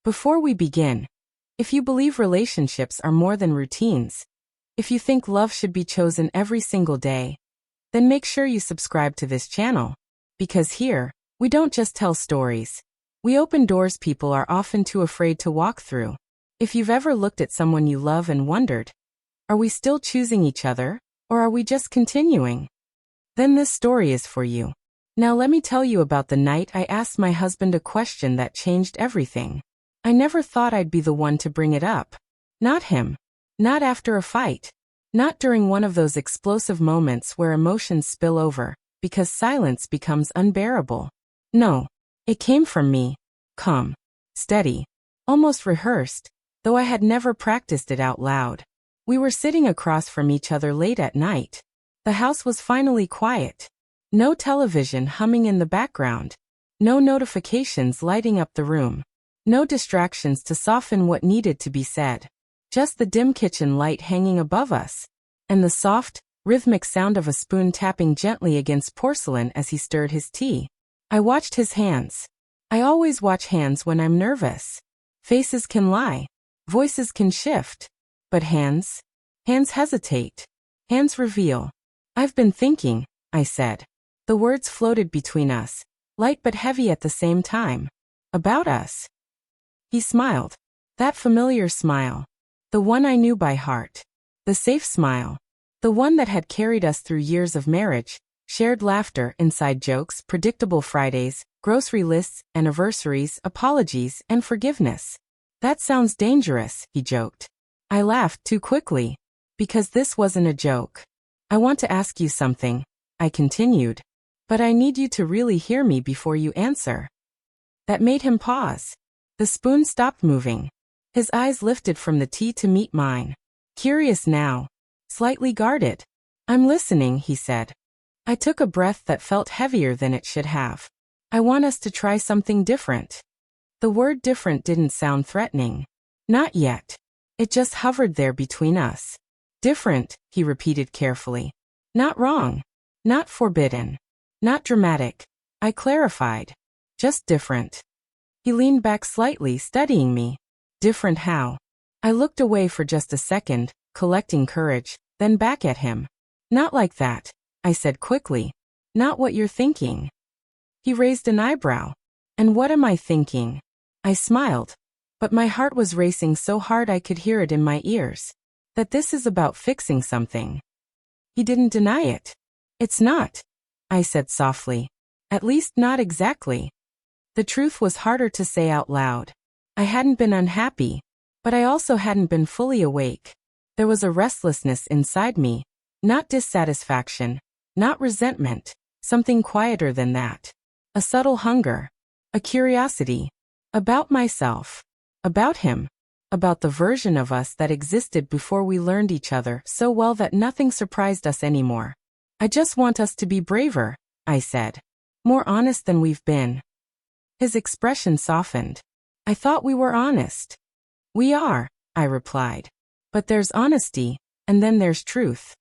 Before we begin, if you believe relationships are more than routines, if you think love should be chosen every single day, then make sure you subscribe to this channel. Because here, we don't just tell stories. We open doors people are often too afraid to walk through. If you've ever looked at someone you love and wondered, are we still choosing each other, or are we just continuing? Then this story is for you. Now let me tell you about the night I asked my husband a question that changed everything. I never thought I'd be the one to bring it up. Not him. Not after a fight. Not during one of those explosive moments where emotions spill over, because silence becomes unbearable. No. It came from me. Calm. Steady. Almost rehearsed, though I had never practiced it out loud. We were sitting across from each other late at night. The house was finally quiet. No television humming in the background. No notifications lighting up the room. No distractions to soften what needed to be said. Just the dim kitchen light hanging above us, and the soft, rhythmic sound of a spoon tapping gently against porcelain as he stirred his tea. I watched his hands. I always watch hands when I'm nervous. Faces can lie. Voices can shift. But hands? Hands hesitate. Hands reveal. I've been thinking, I said. The words floated between us, light but heavy at the same time. About us. He smiled. That familiar smile. The one I knew by heart. The safe smile. The one that had carried us through years of marriage, shared laughter, inside jokes, predictable Fridays, grocery lists, anniversaries, apologies, and forgiveness. That sounds dangerous, he joked. I laughed too quickly. Because this wasn't a joke. I want to ask you something, I continued. But I need you to really hear me before you answer. That made him pause. The spoon stopped moving. His eyes lifted from the tea to meet mine. Curious now. Slightly guarded. I'm listening, he said. I took a breath that felt heavier than it should have. I want us to try something different. The word different didn't sound threatening. Not yet. It just hovered there between us. Different, he repeated carefully. Not wrong. Not forbidden. Not dramatic. I clarified. Just different. He leaned back slightly, studying me. Different how? I looked away for just a second, collecting courage, then back at him. Not like that, I said quickly. Not what you're thinking. He raised an eyebrow. And what am I thinking? I smiled. But my heart was racing so hard I could hear it in my ears. That this is about fixing something. He didn't deny it. It's not, I said softly. At least not exactly. The truth was harder to say out loud. I hadn't been unhappy, but I also hadn't been fully awake. There was a restlessness inside me, not dissatisfaction, not resentment, something quieter than that. A subtle hunger, a curiosity, about myself, about him, about the version of us that existed before we learned each other so well that nothing surprised us anymore. I just want us to be braver, I said. More honest than we've been. His expression softened. I thought we were honest. We are, I replied. But there's honesty, and then there's truth.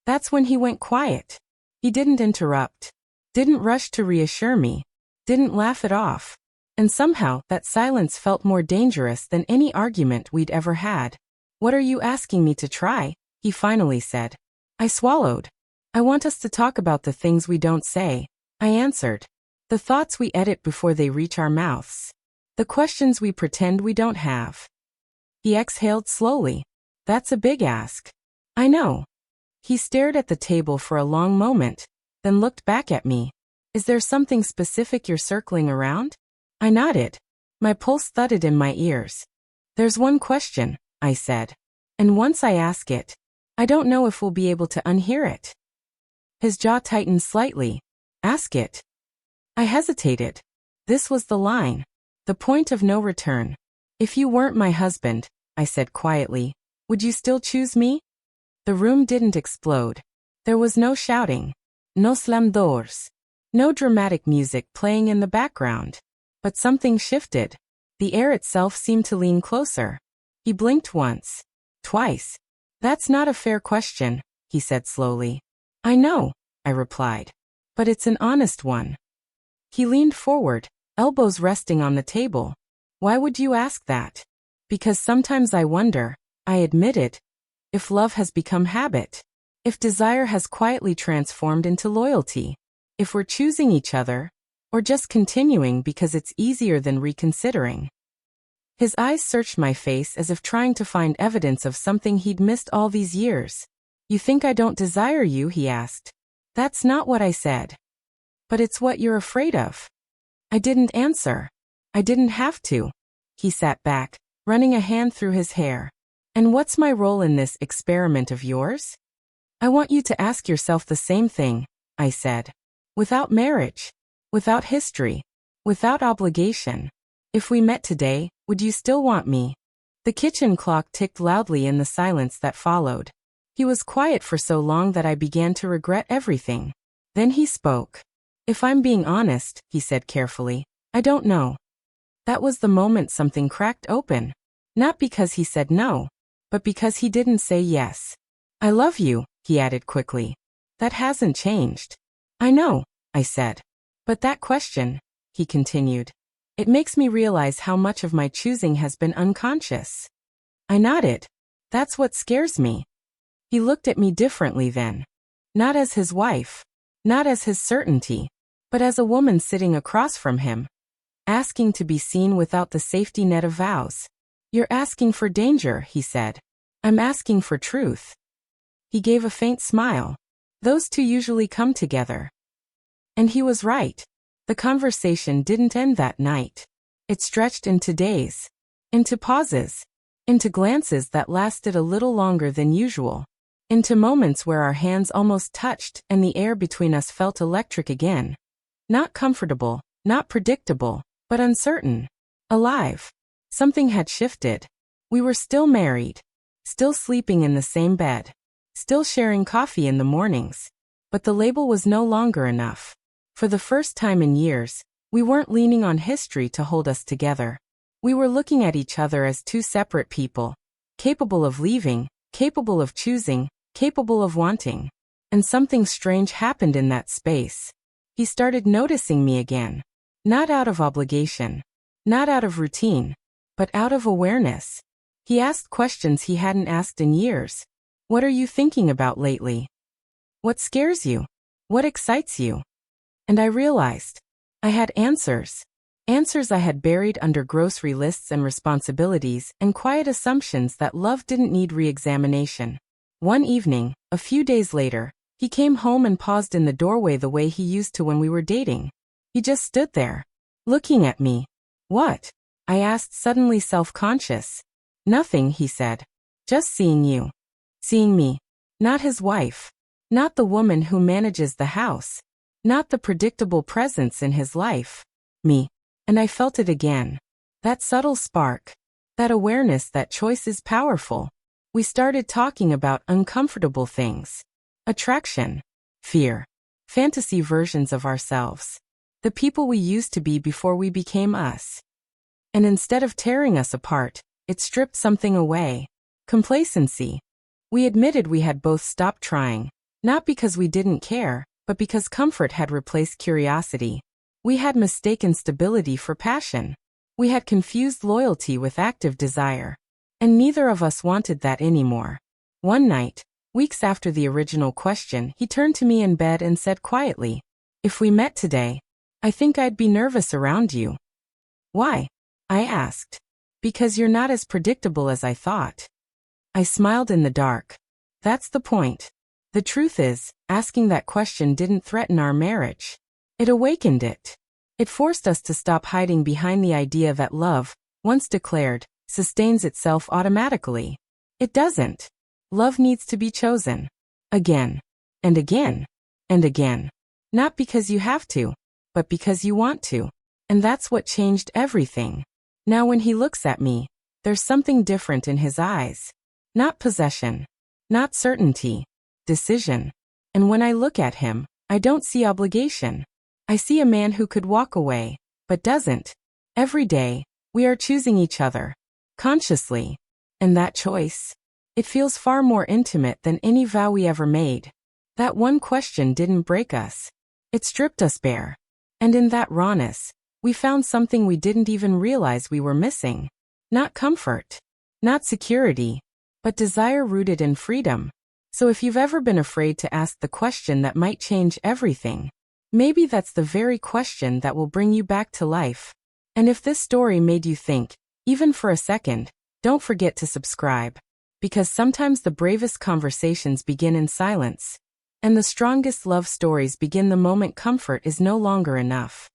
That's when he went quiet. He didn't interrupt. Didn't rush to reassure me. Didn't laugh it off. And somehow, that silence felt more dangerous than any argument we'd ever had. What are you asking me to try? He finally said. I swallowed. I want us to talk about the things we don't say, I answered. The thoughts we edit before they reach our mouths. The questions we pretend we don't have. He exhaled slowly. That's a big ask. I know. He stared at the table for a long moment, then looked back at me. Is there something specific you're circling around? I nodded. My pulse thudded in my ears. There's one question, I said. And once I ask it, I don't know if we'll be able to unhear it. His jaw tightened slightly. Ask it. I hesitated. This was the line. The point of no return. If you weren't my husband, I said quietly, would you still choose me? The room didn't explode. There was no shouting. No slam doors. No dramatic music playing in the background. But something shifted. The air itself seemed to lean closer. He blinked once. Twice. That's not a fair question, he said slowly. I know, I replied. But it's an honest one. He leaned forward, elbows resting on the table. Why would you ask that? Because sometimes I wonder, I admit it, if love has become habit. If desire has quietly transformed into loyalty. If we're choosing each other, or just continuing because it's easier than reconsidering. His eyes searched my face as if trying to find evidence of something he'd missed all these years. You think I don't desire you? He asked. That's not what I said. But it's what you're afraid of. I didn't answer. I didn't have to. He sat back, running a hand through his hair. And what's my role in this experiment of yours? I want you to ask yourself the same thing, I said. Without marriage, without history, without obligation. If we met today, would you still want me? The kitchen clock ticked loudly in the silence that followed. He was quiet for so long that I began to regret everything. Then he spoke. If I'm being honest, he said carefully, I don't know. That was the moment something cracked open. Not because he said no, but because he didn't say yes. I love you, he added quickly. That hasn't changed. I know, I said. But that question, he continued, it makes me realize how much of my choosing has been unconscious. I nodded. That's what scares me. He looked at me differently then. Not as his wife, not as his certainty, but as a woman sitting across from him, asking to be seen without the safety net of vows. You're asking for danger, he said. I'm asking for truth. He gave a faint smile. Those two usually come together. And he was right. The conversation didn't end that night. It stretched into days, into pauses, into glances that lasted a little longer than usual, into moments where our hands almost touched and the air between us felt electric again. Not comfortable, not predictable, but uncertain. Alive. Something had shifted. We were still married, still sleeping in the same bed, still sharing coffee in the mornings. But the label was no longer enough. For the first time in years, we weren't leaning on history to hold us together. We were looking at each other as two separate people, capable of leaving, capable of choosing, capable of wanting. And something strange happened in that space. He started noticing me again. Not out of obligation, not out of routine, but out of awareness. He asked questions he hadn't asked in years. What are you thinking about lately? What scares you? What excites you? And I realized I had answers. Answers I had buried under grocery lists and responsibilities and quiet assumptions that love didn't need re-examination. One evening, a few days later, he came home and paused in the doorway the way he used to when we were dating. He just stood there, looking at me. What? I asked, suddenly self-conscious. Nothing, he said. Just seeing you. Seeing me. Not his wife. Not the woman who manages the house. Not the predictable presence in his life. Me. And I felt it again. That subtle spark. That awareness that choice is powerful. We started talking about uncomfortable things. Attraction. Fear. Fantasy versions of ourselves. The people we used to be before we became us. And instead of tearing us apart, it stripped something away. Complacency. We admitted we had both stopped trying. Not because we didn't care, but because comfort had replaced curiosity. We had mistaken stability for passion. We had confused loyalty with active desire. And neither of us wanted that anymore. One night, weeks after the original question, he turned to me in bed and said quietly, "If we met today, I think I'd be nervous around you." Why? I asked. Because you're not as predictable as I thought. I smiled in the dark. That's the point. The truth is, asking that question didn't threaten our marriage. It awakened it. It forced us to stop hiding behind the idea that love, once declared, sustains itself automatically. It doesn't. Love needs to be chosen. Again. And again. And again. Not because you have to, but because you want to. And that's what changed everything. Now when he looks at me, there's something different in his eyes. Not possession. Not certainty. Decision. And when I look at him, I don't see obligation. I see a man who could walk away, but doesn't. Every day, we are choosing each other. Consciously. And that choice, it feels far more intimate than any vow we ever made. That one question didn't break us. It stripped us bare. And in that rawness, we found something we didn't even realize we were missing. Not comfort, not security, but desire rooted in freedom. So if you've ever been afraid to ask the question that might change everything, maybe that's the very question that will bring you back to life. And if this story made you think, even for a second, don't forget to subscribe. Because sometimes the bravest conversations begin in silence, and the strongest love stories begin the moment comfort is no longer enough.